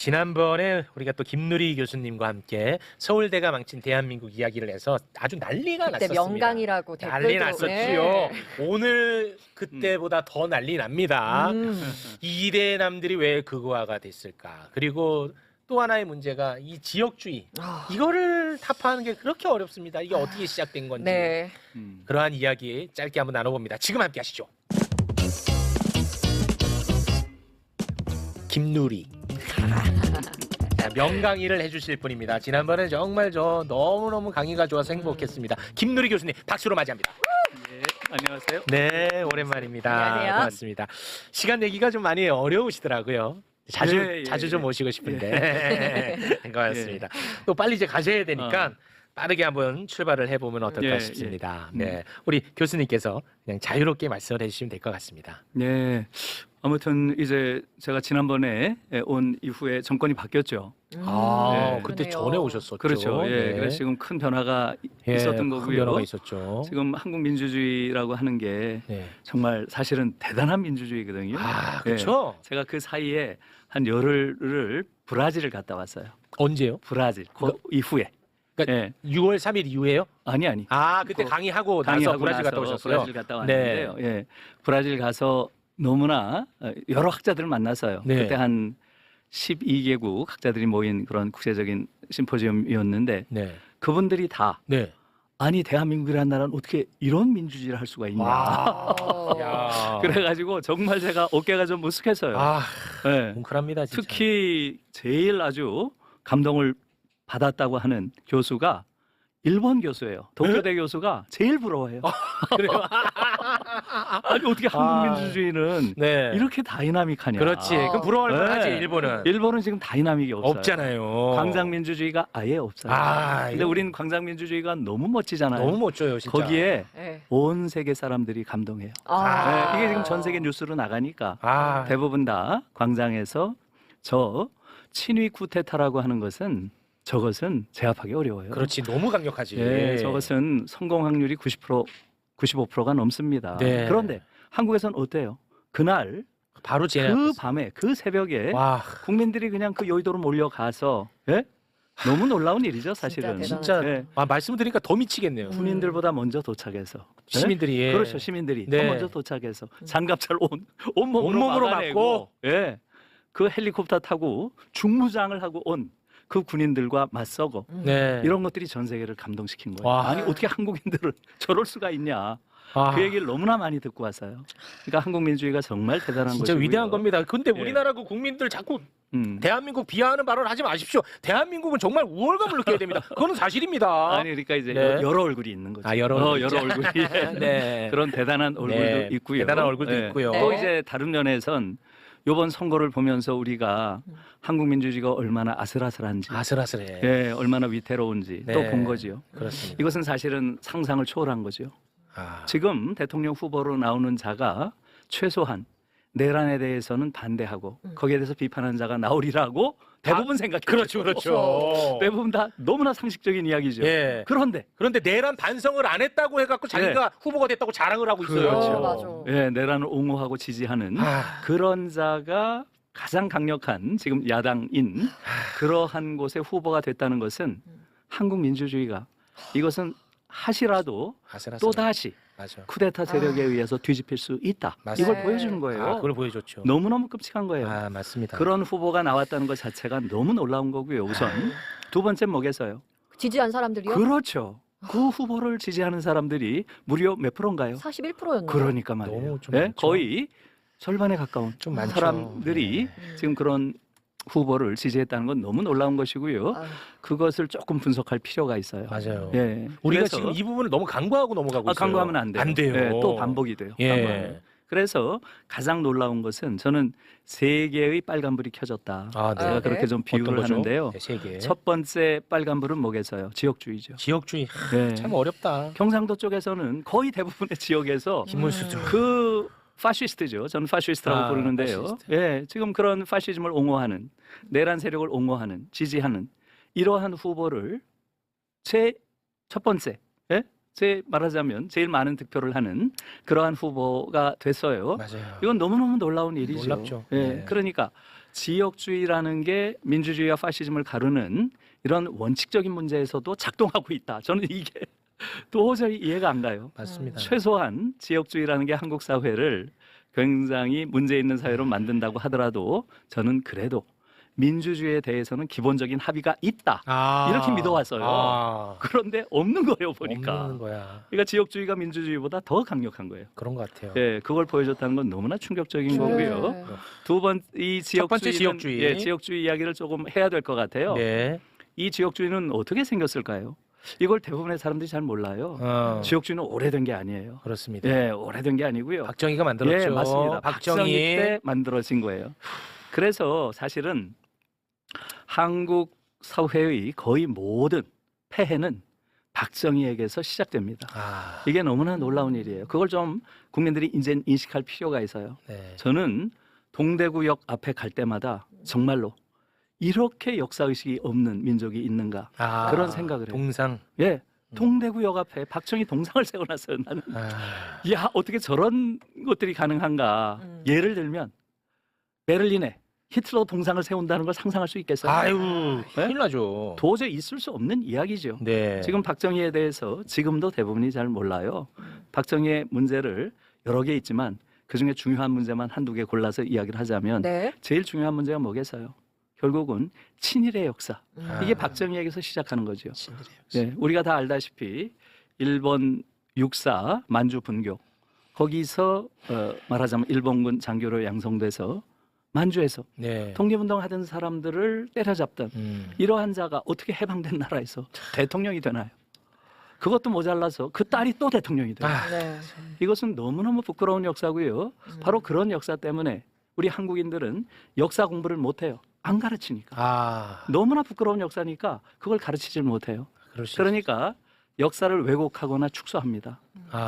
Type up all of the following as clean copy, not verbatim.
지난번에 우리가 또 김누리 교수님과 함께 서울대가 망친 대한민국 이야기를 해서 아주 난리가 그때 났었습니다. 명강이라고 난리 댓글도 났었지요. 네. 오늘 그때보다 더 난리 납니다. 이 이대남들이 왜 극우화가 됐을까? 그리고 또 하나의 문제가 이 지역주의. 이거를 타파하는 게 그렇게 어렵습니다. 이게 어떻게 시작된 건지. 네. 그러한 이야기 짧게 한번 나눠봅니다. 지금 함께 하시죠. 김누리. 자, 명강의를 해주실 분입니다. 지난번에 정말 저 너무너무 강의가 좋아서 행복했습니다. 김누리 교수님 박수로 맞이합니다. 네, 안녕하세요. 네, 오랜만입니다. 안녕하세요. 고맙습니다. 시간 내기가 좀 많이 어려우시더라고요. 자주 좀 모시고 싶은데 고맙습니다. 또 빨리 이제 가셔야 되니까 빠르게 한번 출발을 해보면 어떨까 싶습니다. 네, 우리 교수님께서 그냥 자유롭게 말씀을 해주시면 될 것 같습니다. 네, 아무튼 이제 제가 지난번에 온 이후에 정권이 바뀌었죠. 네. 그때 그러네요. 전에 오셨었죠. 그렇죠. 예, 네. 그래서 지금 큰 변화가 예, 있었던 큰 거고요. 변화가 있었죠. 지금 한국 민주주의라고 하는 게 네. 정말 사실은 대단한 민주주의거든요. 그렇죠. 예, 제가 그 사이에 한 열흘을 브라질을 갔다 왔어요. 언제요? 브라질 그 이후에. 그러니까 예. 6월 3일 이후에요? 아니. 그때 강의하고 나서 강의하고 브라질 갔다 나서 오셨어요? 브라질 갔다 왔는데요. 예, 브라질 가서 너무나 여러 학자들을 만났어요. 네. 그때 한 12개국 학자들이 모인 그런 국제적인 심포지엄이었는데 네. 그분들이 다 네. 아니 대한민국이라는 나라는 어떻게 이런 민주주의를 할 수가 있냐. 야. 그래가지고 정말 제가 어깨가 좀 으쓱했어요. 예. 뭉클합니다, 진짜. 특히 제일 아주 감동을 받았다고 하는 교수가 일본 교수예요. 도쿄대 교수가 제일 부러워해요. 그래요? 아니 어떻게 한국 민주주의는 네. 이렇게 다이나믹하냐. 그렇지. 그럼 부러워할 네. 만하지, 일본은. 일본은 지금 다이나믹이 없어요. 없잖아요. 광장 민주주의가 아예 없어요. 근데 이거 우린 광장 민주주의가 너무 멋지잖아요. 너무 멋져요, 진짜. 거기에 네. 온 세계 사람들이 감동해요. 네, 이게 지금 전 세계 뉴스로 나가니까 대부분 다 광장에서 저 친위 쿠데타라고 하는 것은 저것은 제압하기 어려워요. 그렇지, 너무 강력하지. 예, 저것은 성공 확률이 90%, 95%가 넘습니다. 네. 그런데 한국에서는 어때요? 그날 바로 그 밤에 그 새벽에 와, 국민들이 그냥 그 여의도로 몰려가서 예? 너무 놀라운 일이죠, 사실은. 진짜 예. 말씀을 드리니까 더 미치겠네요. 군인들보다 먼저 도착해서 예? 시민들이 예. 그렇죠, 시민들이 네. 더 먼저 도착해서 장갑차를 온몸으로 온몸으로 막아내고, 맞고. 예. 그 헬리콥터 타고 중무장을 하고 온 그 군인들과 맞서고 네. 이런 것들이 전 세계를 감동시킨 거예요. 와. 아니 어떻게 한국인들을 저럴 수가 있냐. 그 얘기를 너무나 많이 듣고 왔어요. 그러니까 한국 민주주의가 정말 대단한 진짜 것이고요. 위대한 겁니다. 근데 예. 우리나라 그 국민들 자꾸 음. 대한민국 비하하는 발언 하지 마십시오. 대한민국은 정말 우월감을 느껴야 됩니다. 그건 사실입니다. 아니 그러니까 이제 네. 여러 얼굴이 있는 거죠. 여러 얼굴이 네. 그런 대단한 얼굴도 네. 있고요. 대단한 얼굴도 있고요. 또 네. 이제 다른 면에선 이번 선거를 보면서 우리가 한국 민주주의가 얼마나 아슬아슬한지, 아슬아슬해. 예, 얼마나 위태로운지 네. 또 본 거지요. 그렇습니다. 이것은 사실은 상상을 초월한 거죠. 아. 지금 대통령 후보로 나오는 자가 최소한 내란에 대해서는 반대하고 거기에 대해서 비판하는 자가 나오리라고 대부분 생각해요. 그렇죠, 그렇죠. 대부분 다 너무나 상식적인 이야기죠. 예. 그런데 내란 반성을 안 했다고 해갖고 자기가 후보가 됐다고 자랑을 하고 있어요. 그렇죠. 맞아. 예, 내란을 옹호하고 지지하는 그런 자가 가장 강력한 지금 야당인 그러한 곳에 후보가 됐다는 것은 한국 민주주의가 이것은 하시라도 아슬아슬. 또 다시 맞아. 쿠데타 세력에 의해서 뒤집힐 수 있다. 맞습니다. 이걸 보여주는 거예요. 그걸 보여줬죠. 너무너무 끔찍한 거예요. 맞습니다. 그런 후보가 나왔다는 것 자체가 너무 놀라운 거고요. 우선 두 번째 뭐겠어요? 지지한 사람들이요? 그렇죠. 그 후보를 지지하는 사람들이 무려 몇 프로인가요? 41%였나요? 그러니까 말이에요. 너무 좀 예? 많죠. 거의 절반에 가까운 좀 많죠. 사람들이 지금 그런 후보를 지지했다는 건 너무 놀라운 것이고요. 그것을 조금 분석할 필요가 있어요. 맞아요. 예. 우리가 그래서 지금 이 부분을 너무 간과하고 넘어가고 있어요. 간과하면 안 돼요. 안 돼요. 예, 또 반복이 돼요. 예. 간과하면. 그래서 가장 놀라운 것은 저는 세 개의 빨간불이 켜졌다. 제가 네. 그렇게 좀 비유를 하는데요. 네, 세 개. 첫 번째 빨간불은 뭐겠어요? 지역주의죠. 지역주의. 네. 참 어렵다. 경상도 쪽에서는 거의 대부분의 지역에서 김문수죠. 그 파시스트죠. 저는 파시스트라고 부르는데요. 파시스트. 예, 지금 그런 파시즘을 옹호하는 내란 세력을 옹호하는 지지하는 이러한 후보를 제 첫 번째, 예? 제 말하자면 제일 많은 득표를 하는 그러한 후보가 됐어요. 맞아요. 이건 너무너무 놀라운 일이죠. 놀랍죠. 예, 네. 그러니까 지역주의라는 게 민주주의와 파시즘을 가르는 이런 원칙적인 문제에서도 작동하고 있다. 저는 이게 도저히 이해가 안 가요. 맞습니다. 최소한 지역주의라는 게 한국 사회를 굉장히 문제 있는 사회로 만든다고 하더라도 저는 그래도 민주주의에 대해서는 기본적인 합의가 있다. 이렇게 믿어왔어요. 그런데 없는 거예요, 보니까. 없는 거야. 그러니까 지역주의가 민주주의보다 더 강력한 거예요. 그런 것 같아요. 예, 그걸 보여줬다는 건 너무나 충격적인 거고요. 두 번 이 첫 번째 지역주의는 지역주의. 예, 지역주의 이야기를 조금 해야 될 것 같아요. 네. 이 지역주의는 어떻게 생겼을까요? 이걸 대부분의 사람들이 잘 몰라요. 지역주의는 오래된 게 아니에요. 그렇습니다. 예, 오래된 게 아니고요. 박정희가 만들었죠. 예, 맞습니다. 박정희 박정희 때 만들어진 거예요. 그래서 사실은 한국 사회의 거의 모든 폐해는 박정희에게서 시작됩니다. 이게 너무나 놀라운 일이에요. 그걸 좀 국민들이 이제 인식할 필요가 있어요. 네. 저는 동대구역 앞에 갈 때마다 정말로 이렇게 역사의식이 없는 민족이 있는가 그런 생각을 해요. 동상. 예, 동대구역 앞에 박정희 동상을 세워놨어요. 나는 야 어떻게 저런 것들이 가능한가. 예를 들면 베를린에 히틀러 동상을 세운다는 걸 상상할 수 있겠어요? 아유, 큰일 나죠. 도저히 있을 수 없는 이야기죠. 네. 지금 박정희에 대해서 지금도 대부분이 잘 몰라요. 박정희의 문제를 여러 개 있지만 그중에 중요한 문제만 한두 개 골라서 이야기를 하자면 네. 제일 중요한 문제가 뭐겠어요? 결국은 친일의 역사. 이게 아. 박정희에게서 시작하는 거죠. 친일의 역사. 네, 우리가 다 알다시피 일본 육사 만주 분교 거기서 말하자면 일본군 장교로 양성돼서 만주에서 네. 독립운동 하던 사람들을 때려잡던 이러한 자가 어떻게 해방된 나라에서 대통령이 되나요? 그것도 모자라서 그 딸이 또 대통령이 돼요. 네. 이것은 너무너무 부끄러운 역사고요. 바로 그런 역사 때문에 우리 한국인들은 역사 공부를 못해요. 안 가르치니까. 너무나 부끄러운 역사니까 그걸 가르치질 못해요. 그러니까 역사를 왜곡하거나 축소합니다.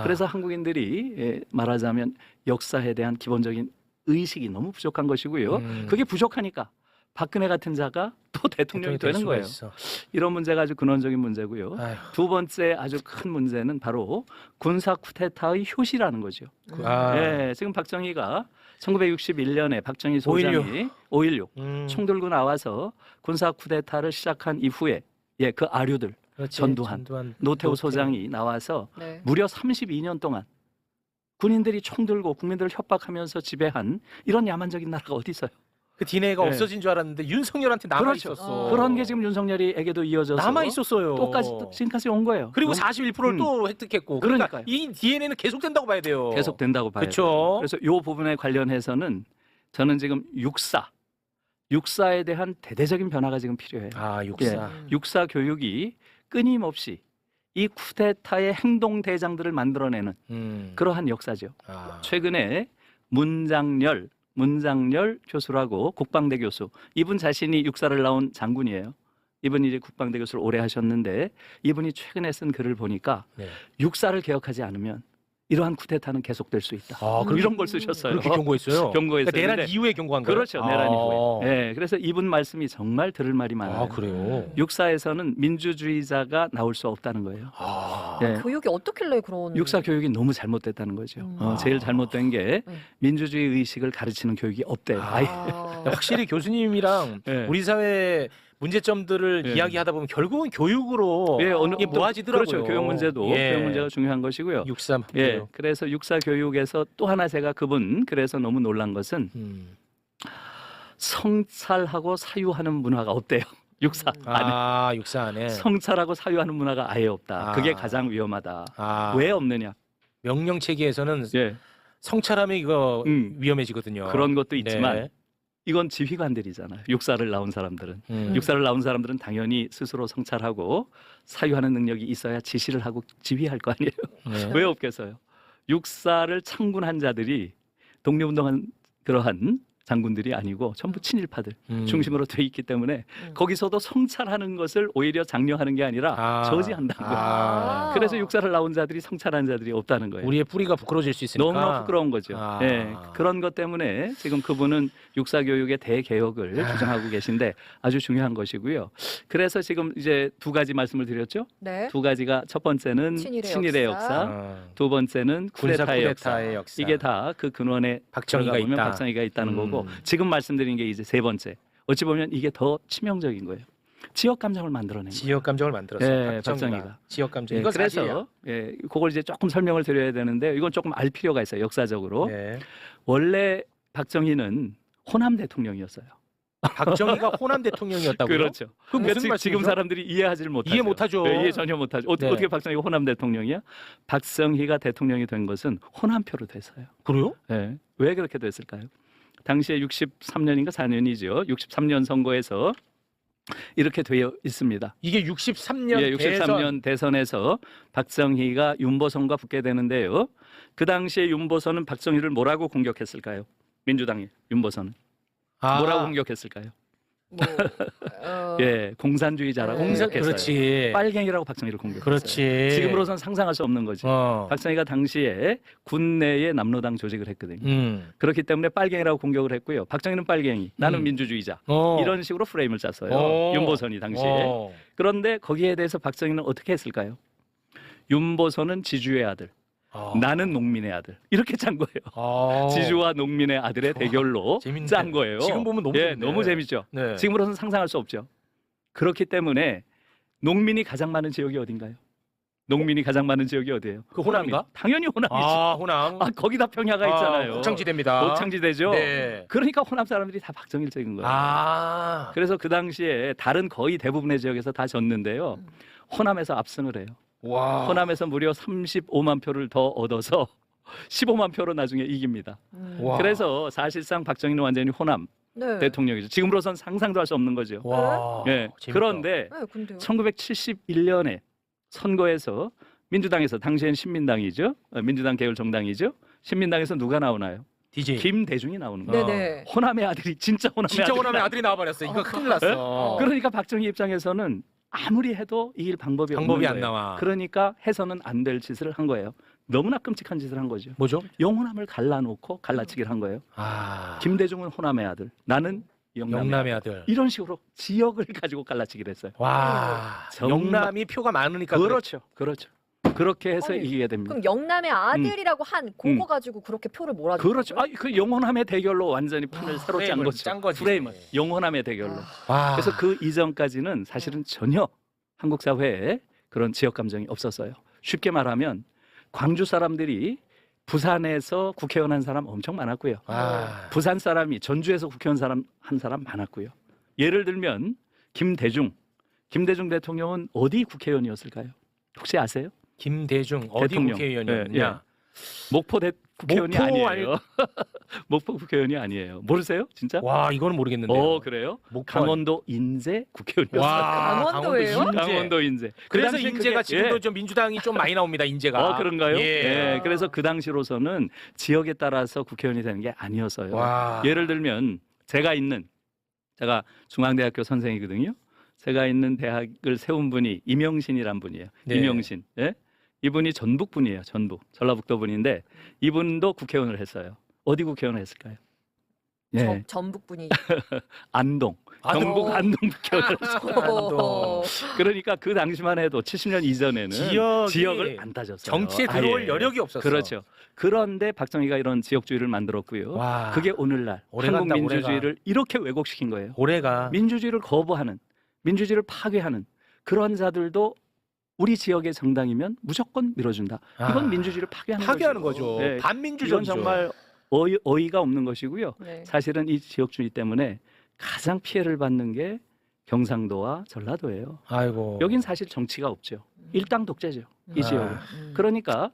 그래서 한국인들이 말하자면 역사에 대한 기본적인 의식이 너무 부족한 것이고요. 그게 부족하니까 박근혜 같은 자가 또 대통령이 되는 거예요. 이런 문제가 아주 근원적인 문제고요. 아휴. 두 번째 아주 큰 문제는 바로 군사 쿠데타의 효시라는 거죠. 예, 지금 박정희가 1961년에 박정희 소장이 5.16 총 들고 나와서 군사 쿠데타를 시작한 이후에 그 아류들 전두환, 노태우 소장이 나와서 네. 무려 32년 동안 군인들이 총 들고 국민들을 협박하면서 지배한 이런 야만적인 나라가 어디 있어요? 그 디네이가 네. 없어진 줄 알았는데 윤석열한테 남아 그렇죠. 있었어. 그런 게 지금 윤석열이에게도 이어져서 남아 있었어요. 지금까지 온 거예요. 그리고 41%를 또 획득했고. 그러니까 그러니까요. 이 DNA는 계속된다고 봐야 돼요. 계속 된다고 봐요. 그렇죠. 그래서 이 부분에 관련해서는 저는 지금 육사에 대한 대대적인 변화가 지금 필요해요. 육사. 육사 교육이 끊임없이 이 쿠데타의 행동 대장들을 만들어내는 그러한 역사죠. 최근에 문장열 교수라고 국방대 교수, 이분 자신이 육사를 나온 장군이에요. 이분이 이제 국방대 교수를 오래 하셨는데 이분이 최근에 쓴 글을 보니까 육사를 개혁하지 않으면 이러한 쿠데타는 계속될 수 있다. 이런 걸 쓰셨어요. 그렇게 경고했어요. 경고했어요. 그러니까 내란 이후에 경고한 거예요. 그렇죠. 내란 이후에. 네, 그래서 이분 말씀이 정말 들을 말이 많아요. 그래요. 육사에서는 민주주의자가 나올 수 없다는 거예요. 네. 교육이 어떻길래 그런 육사 교육이 너무 잘못됐다는 거죠. 제일 잘못된 게 민주주의 의식을 가르치는 교육이 없대요. 확실히 교수님이랑 네. 우리 사회 문제점들을 네. 이야기하다 보면 결국은 교육으로 어느 이게 모아지더라고요. 그렇죠. 교육 문제도 교육 문제가 중요한 것이고요. 육사. 그래서 육사 교육에서 또 하나 제가 그래서 너무 놀란 것은 성찰하고 사유하는 문화가 없대요. 육사 안에. 육사 안에. 성찰하고 사유하는 문화가 아예 없다. 그게 가장 위험하다. 왜 없느냐? 명령 체계에서는 성찰하면 이거 위험해지거든요. 그런 것도 있지만 네. 이건 지휘관들이잖아요. 육사를 나온 사람들은. 육사를 나온 사람들은 당연히 스스로 성찰하고 사유하는 능력이 있어야 지시를 하고 지휘할 거 아니에요. 네. 왜 없겠어요? 육사를 창군한 자들이 독립운동한 그러한 장군들이 아니고 전부 친일파들 중심으로 돼 있기 때문에 거기서도 성찰하는 것을 오히려 장려하는 게 아니라 저지한다는 거예요. 그래서 육사를 나온 자들이 성찰한 자들이 없다는 거예요. 우리의 뿌리가 부끄러질 수 있으니까. 너무나 부끄러운 거죠. 그런 것 때문에 지금 그분은 육사 교육의 대개혁을 주장하고 계신데 아주 중요한 것이고요. 그래서 지금 이제 두 가지 말씀을 드렸죠. 네. 두 가지가 첫 번째는 친일의 역사, 두 번째는 쿠데타의 역사. 이게 다 그 근원에 박정희가 들어가 보면 있다. 박정희가 있다는 거고 것이고 지금 말씀드린 게 이제 세 번째. 어찌 보면 이게 더 치명적인 거예요. 지역 감정을 만들어낸 거예요. 지역 감정을 만들었어요. 예, 박정희가. 지역 감정. 예, 이거 그래서 사실이야. 예, 그걸 이제 조금 설명을 드려야 되는데 이건 조금 알 필요가 있어요. 역사적으로. 네. 원래 박정희는 호남 대통령이었어요. 박정희가 호남 대통령이었다고요? 그렇죠. 그 무슨 말씀이죠? 지금 사람들이 이해하지를 못하죠. 이해 못하죠. 네, 이해 전혀 못하죠. 네. 어떻게 박정희가 호남 대통령이야? 박정희가 대통령이 된 것은 호남표로 돼서요. 그래요? 네. 왜 그렇게 됐을까요? 당시에 63년인가 4년이죠. 63년 선거에서 이렇게 되어 있습니다. 이게 63년 예, 63년 대선에서 박정희가 윤보선과 붙게 되는데요. 그 당시에 윤보선은 박정희를 뭐라고 공격했을까요? 민주당이 윤보선은 뭐라고 공격했을까요? 뭐, 예, 공산주의자라고 공격했어요. 그렇지. 빨갱이라고 박정희를 공격했어요. 그렇지. 지금으로선 상상할 수 없는 거지. 박정희가 당시에 군내에 남로당 조직을 했거든요. 그렇기 때문에 빨갱이라고 공격을 했고요. 박정희는 빨갱이, 나는 민주주의자. 이런 식으로 프레임을 짰어요. 윤보선이 당시에. 그런데 거기에 대해서 박정희는 어떻게 했을까요? 윤보선은 지주의 아들, 나는 농민의 아들. 이렇게 짠 거예요. 지주와 농민의 아들의 대결로 재밌네. 짠 거예요. 지금 보면 너무 예, 재밌네. 너무 재밌죠. 네. 지금으로서는 상상할 수 없죠. 그렇기 때문에 농민이 가장 많은 지역이 어딘가요? 농민이 가장 많은 지역이 어디예요? 그 호남인가? 당연히 호남이죠. 호남. 거기다 평야가 있잖아요. 곡창지대입니다. 곡창지대죠. 네. 그러니까 호남 사람들이 다 박정희를 찍은 거예요. 그래서 그래서 그 당시에 다른 거의 대부분의 지역에서 다 졌는데요. 호남에서 압승을 해요. 호남에서 무려 35만 표를 더 얻어서 15만 표로 나중에 이깁니다. 와. 그래서 사실상 박정희는 완전히 호남 네. 대통령이죠. 지금으로선 상상도 할 수 없는 거죠. 와. 예. 재밌다. 그런데 네, 근데요. 1971년에 선거에서 민주당에서 당시엔 신민당이죠. 민주당 계열 정당이죠. 신민당에서 누가 나오나요? DJ. 김대중이 나오는 거예요. 네네. 호남의 아들이 진짜 호남의 아들이 나와버렸어. 이거 큰일 났어. 그러니까 박정희 입장에서는 아무리 해도 이길 방법이 없는 방법이 거예요. 안 나와. 그러니까 해서는 안 될 짓을 한 거예요. 너무나 끔찍한 짓을 한 거죠. 뭐죠? 영호남을 갈라놓고 갈라치기를 한 거예요. 김대중은 호남의 아들, 나는 영남의 아들. 이런 식으로 지역을 가지고 갈라치기를 했어요. 와. 정말- 영남이 표가 많으니까 그렇죠. 그렇게 해서 아니, 이기게 됩니다. 그럼 영남의 아들이라고 한 그거 가지고 그렇게 표를 몰아준 그렇죠. 거고요? 그 영호남의 대결로 완전히 판을 새로 짠 프레임을 거죠. 짠 거지. 프레임을 영호남의 대결로. 와. 그래서 그 이전까지는 사실은 전혀 한국 사회에 그런 지역 감정이 없었어요. 쉽게 말하면 광주 사람들이 부산에서 국회의원 한 사람 엄청 많았고요. 부산 사람이 전주에서 국회의원 한 사람 많았고요. 예를 들면 김대중 대통령은 어디 국회의원이었을까요? 혹시 아세요? 김대중 어디 대통령. 국회의원이었느냐? 목포 국회의원이 목포 아니에요. 목포 국회의원이 아니에요. 모르세요? 진짜? 와, 이거는 모르겠는데요. 그래요? 목포 강원도 인제 국회의원이었어요. 와, 강원도예요? 인제. 강원도 인제. 그래서 당시에 인제가 그게- 지금도 예. 좀 민주당이 좀 많이 나옵니다. 인제가. 그런가요? 예. 그래서 그 당시로서는 지역에 따라서 국회의원이 되는 게 아니었어요. 와. 예를 들면 제가 중앙대학교 선생이거든요. 제가 있는 대학을 세운 분이 임영신이란 분이에요. 네. 임영신. 예? 이분이 전북 분이에요. 전라북도 분인데 이분도 국회의원을 했어요. 어디 국회의원을 했을까요? 예. 전북 분이. 안동. 경북 안동 국회의원을 안동. 그러니까 그 당시만 해도 70년 이전에는 지역을 안 따졌어요. 정치에 들어올 아예. 여력이 없었어. 그렇죠. 그런데 박정희가 이런 지역주의를 만들었고요. 와. 그게 오늘날 오래간다, 한국 민주주의를 이렇게 왜곡시킨 거예요. 올해가 민주주의를 거부하는, 민주주의를 파괴하는 그런 자들도 우리 지역의 정당이면 무조건 밀어준다. 이건 민주주의를 파괴하는 거죠. 네. 이건 반민주주의죠. 정말 어이가 없는 것이고요. 네. 사실은 이 지역주의 때문에 가장 피해를 받는 게 경상도와 전라도예요. 아이고. 여긴 사실 정치가 없죠. 일당 독재죠. 이 지역은. 음. 그러니까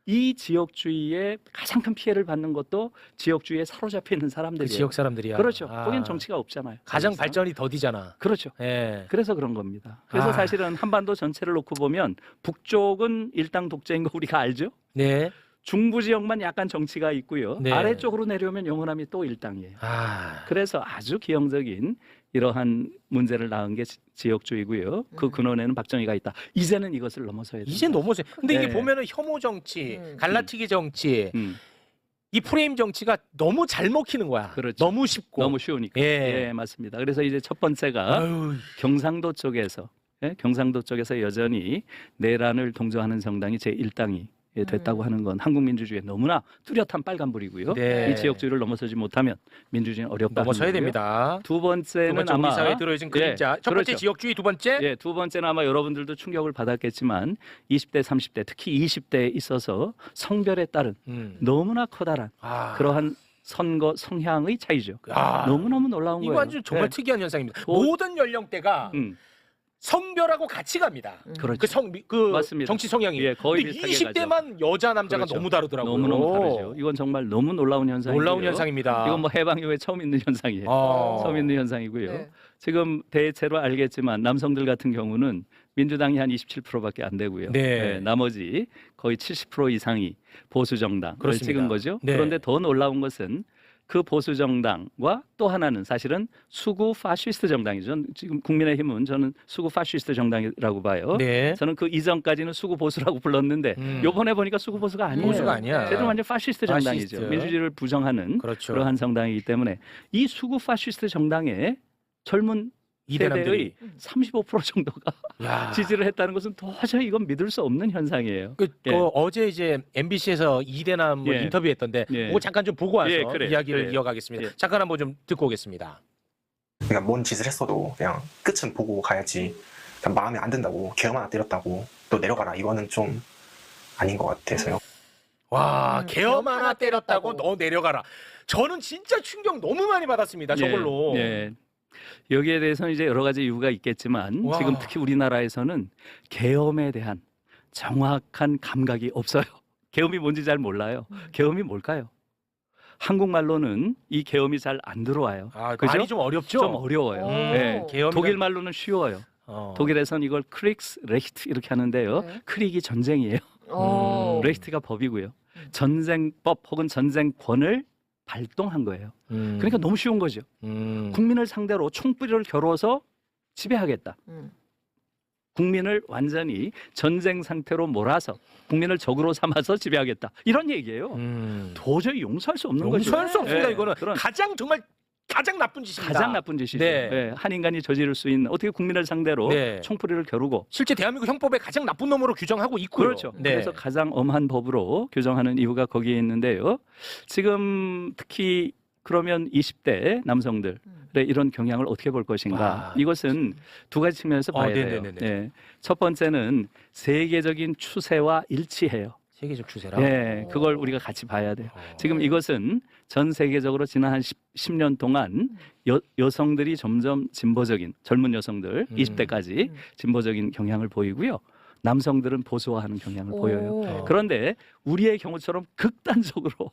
이 지역주의에 가장 큰 피해를 받는 것도 지역주의에 사로잡혀 있는 그 사람들이에요. 지역 사람들이야. 그렇죠. 거긴 정치가 없잖아요. 가장 사실상. 발전이 더디잖아. 그렇죠. 예. 그래서 그런 겁니다. 그래서 사실은 한반도 전체를 놓고 보면 북쪽은 일당 독재인 거 우리가 알죠. 네. 중부 지역만 약간 정치가 있고요. 네. 아래쪽으로 내려오면 영호남이 또 일당이에요. 아. 그래서 아주 기형적인 이러한 문제를 낳은 게 지역주의고요. 그 근원에는 박정희가 있다. 이제는 이것을 넘어서야 돼요. 이제 넘어서. 근데 이게 네. 보면은 혐오 정치, 갈라치기 정치, 음, 이 프레임 정치가 너무 잘 먹히는 거야. 그렇죠. 너무 쉽고. 너무 쉬우니까. 예. 예, 맞습니다. 그래서 이제 첫 번째가 아유, 경상도 쪽에서 여전히 내란을 동조하는 정당이 제1당이 됐다고 하는 건 한국 민주주의에 너무나 뚜렷한 빨간불이고요. 네. 이 지역주의를 넘어서지 못하면 민주주의는 어렵다. 넘어서야 하는 거고요. 됩니다. 두 두 번째는 번째 아마 우리 사회에 들어진 그림자. 첫 번째 그렇죠. 지역주의, 두 번째 예, 두 번째는 아마 여러분들도 충격을 받았겠지만 20대, 30대, 특히 20대에 있어서 성별에 따른 너무나 커다란 그러한 선거 성향의 차이죠. 너무너무 놀라운 이거 거예요. 완전 정말 예. 특이한 현상입니다. 도- 모든 연령대가 성별하고 같이 갑니다. 그렇죠. 그 맞습니다. 정치 성향이. 예, 거의 근데 비슷하게 20대만 여자 남자가 그렇죠. 너무 다르더라고요. 너무너무 다르죠. 이건 정말 너무 놀라운 현상이고요. 놀라운 현상입니다. 이건 뭐 해방 이후에 처음 있는 현상이에요. 처음 있는 현상이고요. 네. 지금 대체로 알겠지만 남성들 같은 경우는 민주당이 한 27%밖에 안 되고요. 네. 나머지 거의 70% 이상이 보수 정당을 그렇습니다. 찍은 거죠. 네. 그런데 더 놀라운 것은 그 보수 정당과 또 하나는 사실은 수구 파시스트 정당이죠. 지금 국민의힘은 저는 수구 파시스트 정당이라고 봐요. 네. 저는 그 이전까지는 수구 보수라고 불렀는데 요번에 보니까 수구 보수가 아니에요. 보수가 아니야. 쟤는 완전 파시스트 정당이죠. 파시스트. 민주주의를 부정하는 그렇죠. 그러한 정당이기 때문에 이 수구 파시스트 정당의 젊은 이대남들이 세대의 35% 정도가 야. 지지를 했다는 것은 도저히 이건 믿을 수 없는 현상이에요. 그 어제 이제 MBC에서 이대남 뭐 예. 인터뷰했던데 예. 그거 잠깐 좀 보고 와서 예, 그래요. 이야기를 그래요. 이어가겠습니다. 예. 잠깐 한번 좀 듣고 오겠습니다. 그러니까 뭔 짓을 했어도 그냥 끝은 보고 가야지. 그냥 마음에 안 든다고 계엄 하나 때렸다고 또 내려가라 이거는 좀 아닌 것 같아서요. 와, 계엄 하나 때렸다고 때렸다고. 너 내려가라. 저는 진짜 충격 너무 많이 받았습니다. 저걸로. 예. 여기에 대해서는 이제 여러 가지 이유가 있겠지만 와. 지금 특히 우리나라에서는 계엄에 대한 정확한 감각이 없어요. 계엄이 뭔지 잘 몰라요. 계엄이 뭘까요? 한국말로는 이 계엄이 잘 안 들어와요. 그죠? 말이 좀 어렵죠? 좀 어려워요. 오. 예. 계엄이란- 독일 말로는 쉬워요. 독일에서는 이걸 크릭스 레히트 이렇게 하는데요. 네. 크릭이 전쟁이에요. 레히트가 법이고요. 전쟁법 혹은 전쟁권을 발동한 거예요. 그러니까 너무 쉬운 거죠. 국민을 상대로 총뿌리를 겨뤄서 지배하겠다. 국민을 완전히 전쟁 상태로 몰아서 국민을 적으로 삼아서 지배하겠다. 이런 얘기예요. 도저히 용서할 수 없는 거죠. 용서할 수 없습니다. 예, 이거는 그런 가장 나쁜 짓입니다. 가장 나쁜 짓이죠. 네. 예, 한 인간이 저지를 수 있는 어떻게 국민을 상대로 네. 총뿌리를 겨루고 실제 대한민국 형법에 가장 나쁜 놈으로 규정하고 있고요. 그렇죠. 네. 그래서 가장 엄한 법으로 규정하는 이유가 거기에 있는데요. 지금 특히 그러면 20대 남성들의 이런 경향을 어떻게 볼 것인가? 이것은 두 가지 측면에서 봐야 돼요. 네네네네. 네. 첫 번째는 세계적인 추세와 일치해요. 세계적 추세라. 네, 그걸 우리가 같이 봐야 돼요. 지금 이것은 전 세계적으로 지난 한 10년 동안 여성들이 점점 진보적인 젊은 여성들 20대까지 진보적인 경향을 보이고요. 남성들은 보수화하는 경향을 보여요. 그런데 우리의 경우처럼 극단적으로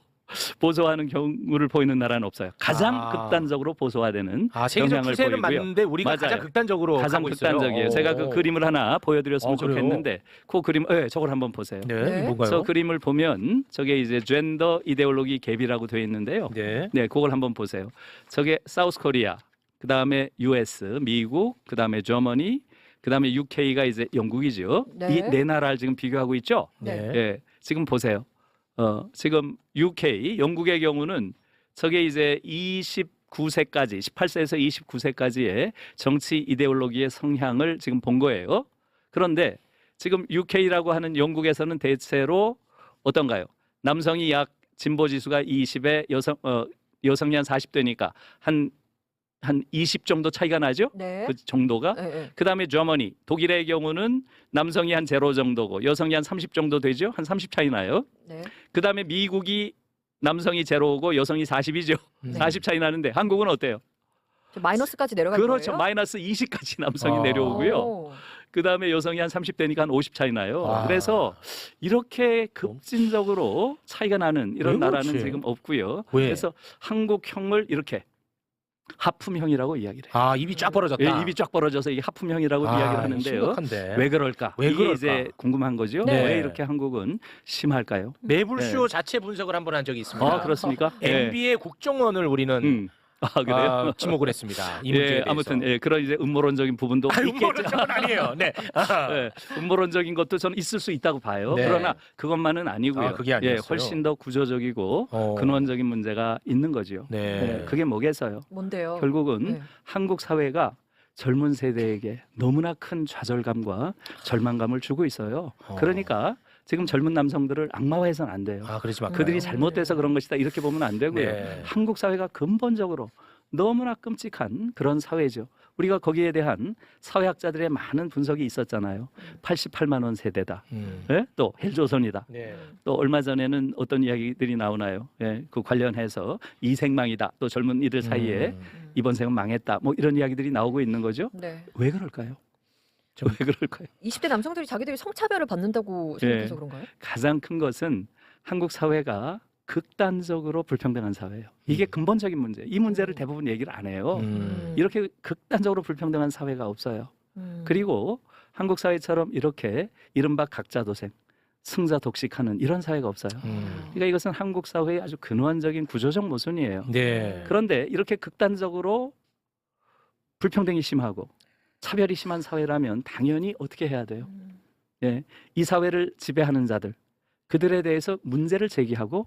보수화하는 경우를 보이는 나라는 없어요. 가장 극단적으로 보수화되는 세계적 경향을 추세는 보이고요. 맞는데 우리가 맞아요. 가장 극단적으로 가장 가고 있어요. 극단적이에요. 제가 그 그림을 하나 보여드렸으면 그래요? 좋겠는데 그 그림, 저걸 한번 보세요. 네, 네. 뭔가요? 저 그림을 보면 저게 이제 젠더 이데올로기 갭이라고 되어 있는데요. 네. 네, 그걸 한번 보세요. 저게 사우스 코리아, 그 다음에 US, 미국, 그 다음에 저머니, 그 다음에 UK가 이제 영국이죠. 네. 이 네 나라를 지금 비교하고 있죠. 네. 예, 지금 보세요. 지금 UK, 영국의 경우는 저게 이제 29세까지, 18세에서 29세까지의 정치 이데올로기의 성향을 지금 본 거예요. 그런데 지금 UK라고 하는 영국에서는 대체로 어떤가요? 남성이 약 진보 지수가 20에 여성이 한 40대니까 한 20 정도 차이가 나죠? 네. 그 정도가. 네, 네. 그다음에 저머니, 독일의 경우는 남성이 한 0 정도고 여성이 한 30 정도 되죠? 한 30 차이 나요. 네. 그다음에 미국이 남성이 0고 여성이 40이죠. 네. 40 차이 나는데 한국은 어때요? 저 마이너스까지 내려갈 그렇죠. 거예요? 마이너스 20까지 남성이 아. 내려오고요. 오. 그다음에 여성이 한 30대니까 한 50 차이 나요. 아. 그래서 이렇게 급진적으로 차이가 나는 이런 왜 나라는 그렇지? 지금 없고요. 왜? 그래서 한국형을 이렇게 하품형이라고 이야기를 해요. 입이 쫙 벌어졌다. 예, 입이 쫙 벌어져서 이게 하품형이라고 이야기를 하는데요. 심각한데. 왜 그럴까? 왜 이게 그럴까? 이제 궁금한 거죠. 네. 왜 이렇게 한국은 심할까요? 매불쇼 자체 분석을 한번 한 적이 있습니다. 그렇습니까? MB의 국정원을 우리는 그래요? 지목을 했습니다. 이 문제에 예, 대해서. 아무튼 그런 이제 음모론적인 부분도 음모론 있겠죠. 적은 아니에요. 네. 예, 음모론적인 것도 저는 있을 수 있다고 봐요. 네. 그러나 그것만은 아니고요. 그게 아니었어요. 훨씬 더 구조적이고 근원적인 문제가 있는 거죠. 네. 그게 뭐겠어요? 뭔데요? 결국은 네. 한국 사회가 젊은 세대에게 너무나 큰 좌절감과 절망감을 주고 있어요. 그러니까 지금 젊은 남성들을 악마화해서는 안 돼요. 아, 그러지 마. 그들이 잘못돼서 그런 것이다 이렇게 보면 안 되고요. 네. 한국 사회가 근본적으로 너무나 끔찍한 그런 사회죠. 우리가 거기에 대한 사회학자들의 많은 분석이 있었잖아요. 88만 원 세대다. 예? 또 헬조선이다. 네. 또 얼마 전에는 어떤 이야기들이 나오나요? 예, 그 관련해서 이생망이다. 또 젊은 이들 사이에 이번 생은 망했다. 뭐 이런 이야기들이 나오고 있는 거죠. 네. 왜 그럴까요? 왜 그럴까요? 20대 남성들이 자기들이 성차별을 받는다고 생각해서 그런가요? 가장 큰 것은 한국 사회가 극단적으로 불평등한 사회예요. 이게 근본적인 문제. 이 문제를 대부분 얘기를 안 해요. 이렇게 극단적으로 불평등한 사회가 없어요. 그리고 한국 사회처럼 이렇게 이른바 각자 도생, 승자 독식하는 이런 사회가 없어요. 그러니까 이것은 한국 사회의 아주 근원적인 구조적 모순이에요. 네. 그런데 이렇게 극단적으로 불평등이 심하고 차별이 심한 사회라면 당연히 어떻게 해야 돼요? 예, 이 사회를 지배하는 자들, 그들에 대해서 문제를 제기하고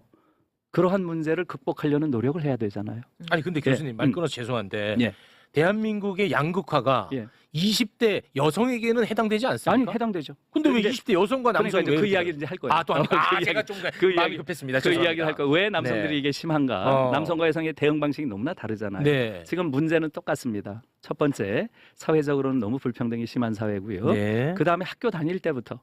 그러한 문제를 극복하려는 노력을 해야 되잖아요. 아니 근데 교수님 말 끊어서 죄송한데 예. 대한민국의 양극화가 예. 20대 여성에게는 해당되지 않습니까? 아니 해당되죠. 근데 왜 근데 20대 여성과 그러니까 남성 이제 그 이야기를 이제 할 거예요. 또 합니까? 그 제가 이야기, 좀 그 마음이 이야기, 급했습니다. 그 이야기를 할 거예요. 왜 남성들이 네. 이게 심한가? 어. 남성과 여성의 대응 방식이 너무나 다르잖아요. 네. 지금 문제는 똑같습니다. 첫 번째, 사회적으로는 너무 불평등이 심한 사회고요. 네. 그 다음에 학교 다닐 때부터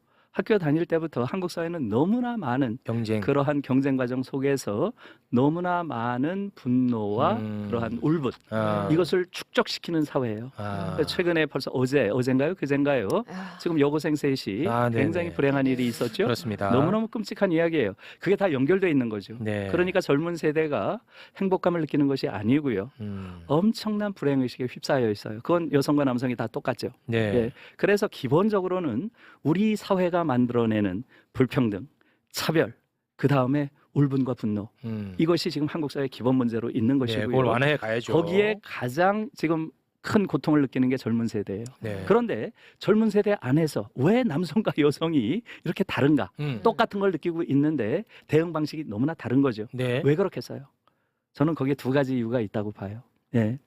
한국 사회는 너무나 많은 경쟁. 그러한 경쟁 과정 속에서 너무나 많은 분노와 그러한 울분 이것을 축적시키는 사회예요. 최근에 벌써 어젠가요? 그젠가요? 지금 여고생 셋이 굉장히 불행한 일이 있었죠. 그렇습니다. 너무너무 끔찍한 이야기예요. 그게 다 연결되어 있는 거죠. 네. 그러니까 젊은 세대가 행복감을 느끼는 것이 아니고요. 엄청난 불행의식에 휩싸여 있어요. 그건 여성과 남성이 다 똑같죠. 네. 예. 그래서 기본적으로는 우리 사회가 만들어내는 불평등, 차별, 그 다음에 울분과 분노 이것이 지금 한국 사회의 기본 문제로 있는 네, 것이고요. 그걸 완화해 가야죠. 거기에 가장 지금 큰 고통을 느끼는 게 젊은 세대예요. 네. 그런데 젊은 세대 안에서 왜 남성과 여성이 이렇게 다른가? 똑같은 걸 느끼고 있는데 대응 방식이 너무나 다른 거죠. 네. 왜 그렇겠어요? 저는 거기에 두 가지 이유가 있다고 봐요. 예.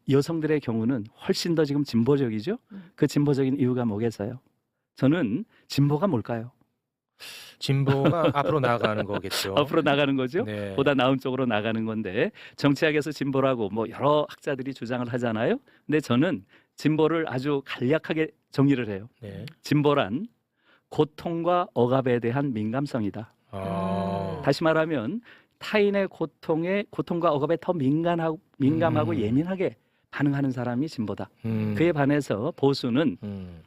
여성들의 경우는 훨씬 더 지금 진보적이죠. 그 진보적인 이유가 뭐겠어요? 저는 진보가 뭘까요? 진보가 앞으로 나아가는 거겠죠. 앞으로 나가는 거죠. 네. 보다 나은 쪽으로 나가는 건데 정치학에서 진보라고 뭐 여러 학자들이 주장을 하잖아요. 근데 저는 진보를 아주 간략하게 정의를 해요. 네. 진보란 고통과 억압에 대한 민감성이다. 다시 말하면 타인의 고통과 억압에 더 민감하고 예민하게 반응하는 사람이 진보다. 그에 반해서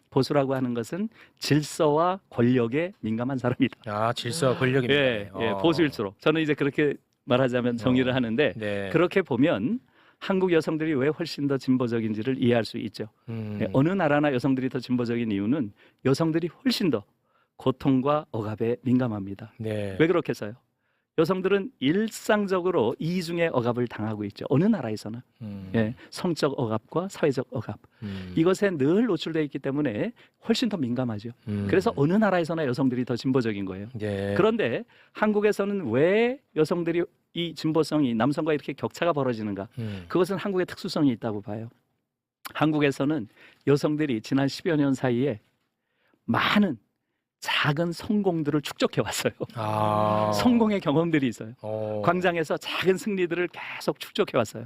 보수라고 하는 것은 질서와 권력에 민감한 사람이다. 아, 질서와 권력입니다. 예, 보수일수록 저는 이제 그렇게 말하자면 정의를 하는데 네. 그렇게 보면 한국 여성들이 왜 훨씬 더 진보적인지를 이해할 수 있죠. 예, 어느 나라나 여성들이 더 진보적인 이유는 여성들이 훨씬 더 고통과 억압에 민감합니다. 네. 왜 그렇겠어요? 여성들은 일상적으로 이중의 억압을 당하고 있죠. 어느 나라에서나. 예, 성적 억압과 사회적 억압. 이것에 늘 노출되어 있기 때문에 훨씬 더 민감하죠. 그래서 어느 나라에서나 여성들이 더 진보적인 거예요. 네. 그런데 한국에서는 왜 여성들이 이 진보성이 남성과 이렇게 격차가 벌어지는가? 그것은 한국의 특수성이 있다고 봐요. 한국에서는 여성들이 지난 10여 년 사이에 많은 작은 성공들을 축적해 왔어요. 성공의 경험들이 있어요. 광장에서 작은 승리들을 계속 축적해 왔어요.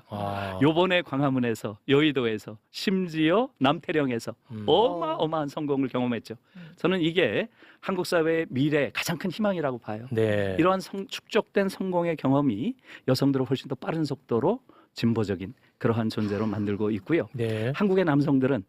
요번에 광화문에서, 여의도에서, 심지어 남태령에서 어마어마한 성공을 경험했죠. 저는 이게 한국 사회의 미래의 가장 큰 희망이라고 봐요. 네. 이러한 축적된 성공의 경험이 여성들을 훨씬 더 빠른 속도로 진보적인 그러한 존재로 만들고 있고요. 네. 한국의 남성들은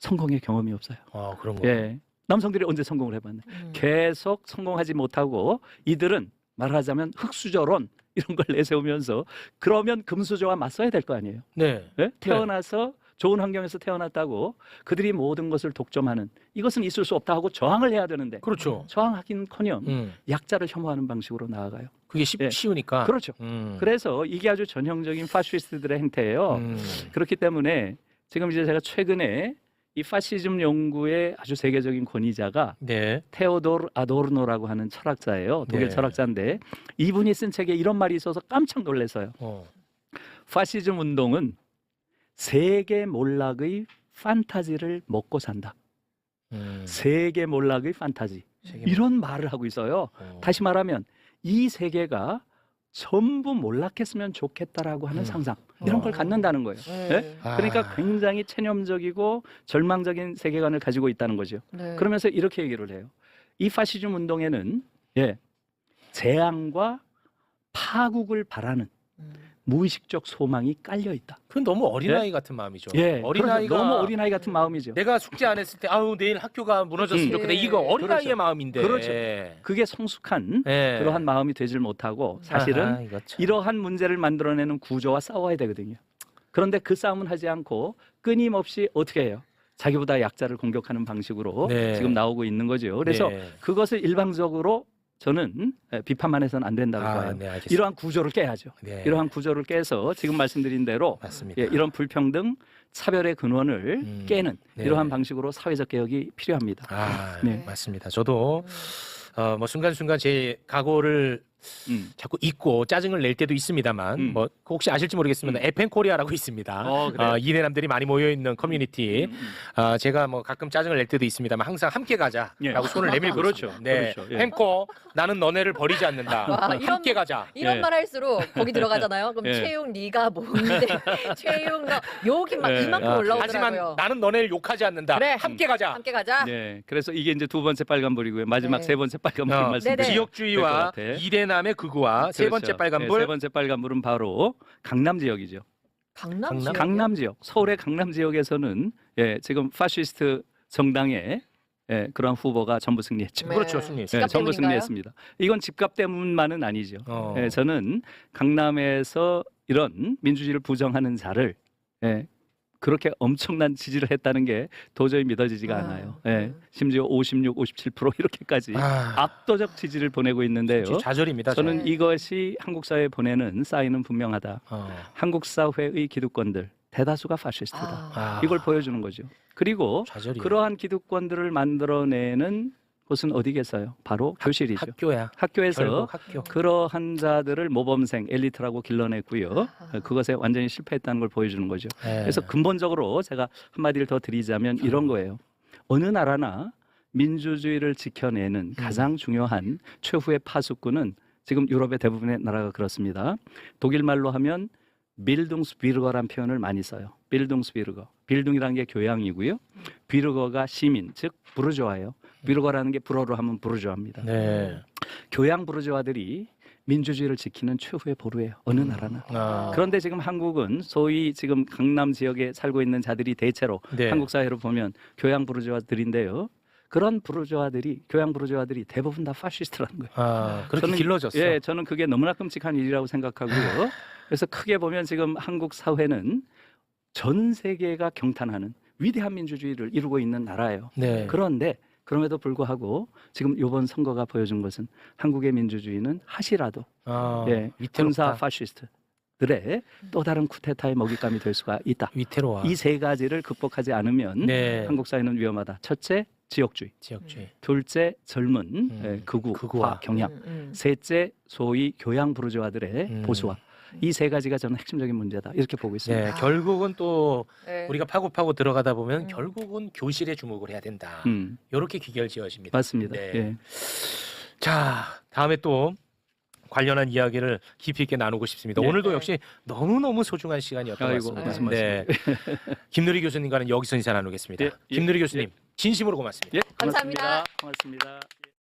성공의 경험이 없어요. 그런 거. 예. 남성들이 언제 성공을 해봤나요? 계속 성공하지 못하고 이들은 말하자면 흑수저론 이런 걸 내세우면서 그러면 금수저와 맞서야 될 거 아니에요. 네. 예? 태어나서 좋은 환경에서 태어났다고 그들이 모든 것을 독점하는 이것은 있을 수 없다 하고 저항을 해야 되는데 그렇죠. 저항하긴커녕 약자를 혐오하는 방식으로 나아가요. 그게 예. 쉬우니까. 그렇죠. 그래서 이게 아주 전형적인 파시스트들의 행태예요. 그렇기 때문에 지금 이제 제가 최근에 이 파시즘 연구의 아주 세계적인 권위자가 네. 테오도르 아도르노라고 하는 철학자예요. 독일 네. 철학자인데 이분이 쓴 책에 이런 말이 있어서 깜짝 놀라서요. 파시즘 운동은 세계 몰락의 판타지를 먹고 산다. 세계 몰락의 판타지. 이런 말을 하고 있어요. 다시 말하면 이 세계가 전부 몰락했으면 좋겠다라고 하는 상상 이런 걸 갖는다는 거예요. 네? 그러니까 굉장히 체념적이고 절망적인 세계관을 가지고 있다는 거죠. 네. 그러면서 이렇게 얘기를 해요. 이 파시즘 운동에는 재앙과 파국을 바라는 무의식적 소망이 깔려 있다. 그건 너무 어린아이 같은 마음이죠. 그래서 어린아이가 너무 어린아이 같은 마음이죠. 내가 숙제 안 했을 때 아우 내일 학교가 무너졌으면 좋겠다. 이거 어린아이의 그렇죠. 마음인데. 그렇죠. 그게 성숙한 예. 그러한 마음이 되질 못하고 사실은 이거 참. 이러한 문제를 만들어내는 구조와 싸워야 되거든요. 그런데 그 싸움은 하지 않고 끊임없이 어떻게 해요? 자기보다 약자를 공격하는 방식으로 네. 지금 나오고 있는 거죠. 그래서 네. 그것을 일방적으로 저는 비판만 해서는 안 된다고 봐요. 네, 알겠습니다. 이러한 구조를 깨야죠. 네. 이러한 구조를 깨서 지금 말씀드린 대로 맞습니다. 이런 불평등, 차별의 근원을 깨는 네. 이러한 방식으로 사회적 개혁이 필요합니다. 네. 맞습니다. 저도 뭐 순간순간 제 각오를 자꾸 잊고 짜증을 낼 때도 있습니다만 뭐 혹시 아실지 모르겠습니다. 에펜코리아라고 있습니다. 그래요? 이대남들이 많이 모여 있는 커뮤니티. 제가 뭐 가끔 짜증을 낼 때도 있습니다만 항상 함께 가자라고 손을 내밀고 그렇죠. 있습니다. 네. 그렇죠. 예. 펜코 나는 너네를 버리지 않는다. 와, 함께 가자. 이런 예. 말 할수록 거기 들어가잖아요. 그럼 예. 최용 네가 뭔데? 최용 너 욕이 막 예. 이만큼 하지만 올라오더라고요. 나는 너네를 욕하지 않는다. 그래. 함께 가자. 함께 가자. 네, 그래서 이게 이제 두 번째 빨간불이고요. 마지막 네. 세 번째 빨간불 말씀드리면 네네. 지역주의와 될 것 같아. 이대남의 극우와 세 번째 그렇죠. 빨간불. 세 번째 빨간불은 바로 강남 지역이죠. 강남? 강남? 강남 지역, 서울의 강남 지역에서는 지금 파시스트 정당의 그런 후보가 전부 승리했죠. 네. 그렇죠, 승리. 집값 전부 때문인가요? 승리했습니다. 이건 집값 때문만은 아니죠. 어. 저는 강남에서 이런 민주주의를 부정하는 자를 그렇게 엄청난 지지를 했다는 게 도저히 믿어지지가 않아요. 심지어 56, 57% 이렇게까지 압도적 지지를 보내고 있는데요. 좌절입니다. 저는 이것이 한국 사회에 보내는 사인은 분명하다. 한국 사회의 기득권들 대다수가 파시스트다. 이걸 보여주는 거죠. 그리고 좌절이에요. 그러한 기득권들을 만들어내는 곳은 어디겠어요? 바로 교실이죠. 학교야. 학교에서 결국 학교. 그러한 자들을 모범생, 엘리트라고 길러냈고요. 그것에 완전히 실패했다는 걸 보여주는 거죠. 그래서 근본적으로 제가 한마디를 더 드리자면 이런 거예요. 어느 나라나 민주주의를 지켜내는 가장 중요한 최후의 파수꾼은 지금 유럽의 대부분의 나라가 그렇습니다. 독일 말로 하면 빌둥스비르거란 표현을 많이 써요. 빌둥스비르거. 빌둥이라는 게 교양이고요. 비르거가 시민, 즉 부르주아예요. 비르거라는 게 불어로 하면 부르주아입니다. 네. 교양 부르주아들이 민주주의를 지키는 최후의 보루예요. 어느 나라나. 그런데 지금 한국은 소위 지금 강남 지역에 살고 있는 자들이 대체로 네. 한국 사회로 보면 교양 부르주아들인데요. 그런 부르주아들이 교양 부르주아들이 대부분 다 파시스트라는 거예요. 그렇게 길러졌어. 저는 그게 너무나 끔찍한 일이라고 생각하고요. 그래서 크게 보면 지금 한국 사회는 전 세계가 경탄하는 위대한 민주주의를 이루고 있는 나라예요. 네. 그런데 그럼에도 불구하고 지금 이번 선거가 보여준 것은 한국의 민주주의는 하시라도 군사 위태롭다. 파시스트들의 또 다른 쿠데타의 먹잇감이 될 수가 있다. 위태로워. 이 세 가지를 극복하지 않으면 네. 한국 사회는 위험하다. 첫째, 지역주의. 지역주의. 둘째, 젊은 극우화 극우화. 경향. 셋째, 소위 교양 부르주아들의 보수화. 이 세 가지가 저는 핵심적인 문제다. 이렇게 보고 있습니다. 네, 결국은 또 네. 우리가 파고 들어가다 보면 결국은 교실에 주목을 해야 된다. 이렇게 귀결지어집니다. 맞습니다. 네. 예. 자, 다음에 또 관련한 이야기를 깊이 있게 나누고 싶습니다. 네. 오늘도 네. 역시 너무너무 소중한 시간이었던 것 아이고, 같습니다. 무슨 네. 김누리 교수님과는 여기서 인사 나누겠습니다. 예, 예, 김누리 교수님, 진심으로 고맙습니다. 예, 감사합니다. 고맙습니다.